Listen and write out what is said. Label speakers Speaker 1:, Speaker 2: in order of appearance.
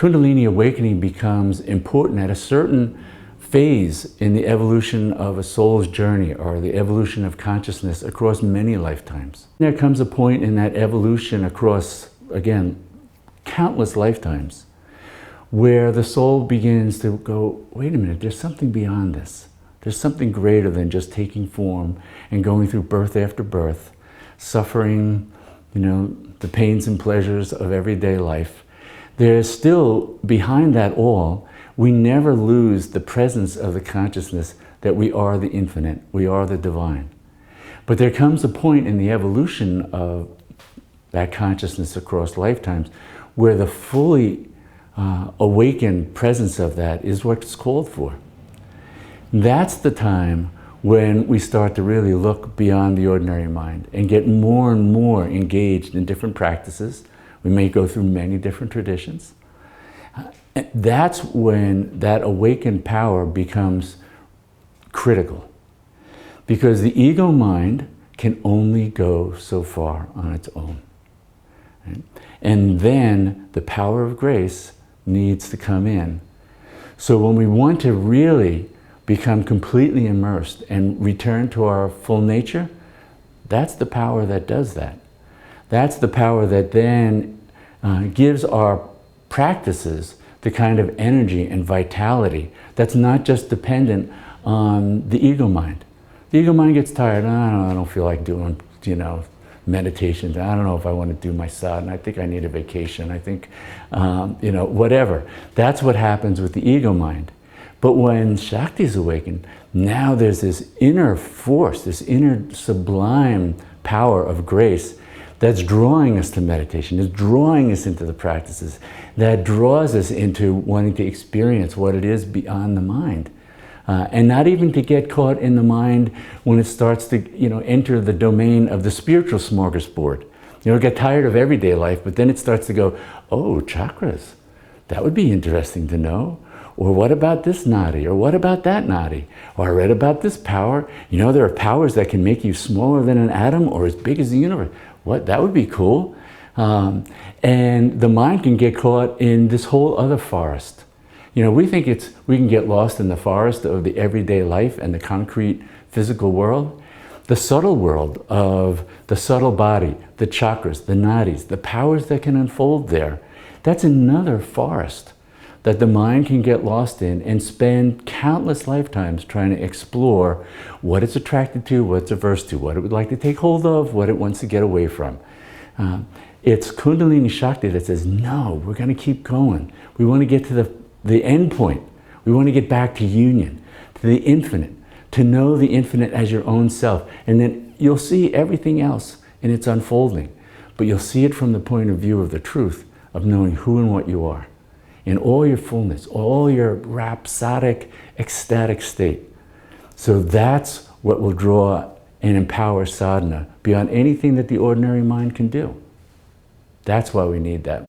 Speaker 1: Kundalini awakening becomes important at a certain phase in the evolution of a soul's journey, or the evolution of consciousness across many lifetimes. There comes a point in that evolution across, again, countless lifetimes, where the soul begins to go, wait a minute, there's something beyond this. There's something greater than just taking form and going through birth after birth, suffering, the pains and pleasures of everyday life. There's still, behind that all, we never lose the presence of the consciousness that we are the infinite, we are the divine. But there comes a point in the evolution of that consciousness across lifetimes where the fully awakened presence of that is what's called for. That's the time when we start to really look beyond the ordinary mind and get more and more engaged in different practices. We may go through many different traditions. That's when that awakened power becomes critical, because the ego mind can only go so far on its own. Right? And then the power of grace needs to come in. So when we want to really become completely immersed and return to our full nature, that's the power that does that. That's the power that then gives our practices the kind of energy and vitality that's not just dependent on the ego mind. The ego mind gets tired. I don't feel like doing, meditations. I don't know if I want to do my sadhana. I think I need a vacation. I think, whatever. That's what happens with the ego mind. But when Shakti is awakened, now there's this inner force, this inner sublime power of grace that's drawing us to meditation, is drawing us into the practices, that draws us into wanting to experience what it is beyond the mind. And not even to get caught in the mind when it starts to enter the domain of the spiritual smorgasbord. Get tired of everyday life, but then it starts to go, oh, chakras, that would be interesting to know. Or what about this nadi? Or what about that nadi? Or I read about this power. There are powers that can make you smaller than an atom or as big as the universe. What? That would be cool. And the mind can get caught in this whole other forest. We think we can get lost in the forest of the everyday life and the concrete physical world. The subtle world of the subtle body, the chakras, the nadis, the powers that can unfold there, that's another forest that the mind can get lost in and spend countless lifetimes trying to explore what it's attracted to, what it's averse to, what it would like to take hold of, what it wants to get away from. It's Kundalini Shakti that says, no, we're going to keep going. We want to get to the end point. We want to get back to union, to the infinite, to know the infinite as your own self. And then you'll see everything else in its unfolding, but you'll see it from the point of view of the truth of knowing who and what you are, in all your fullness, all your rhapsodic, ecstatic state. So that's what will draw and empower sadhana beyond anything that the ordinary mind can do. That's why we need that.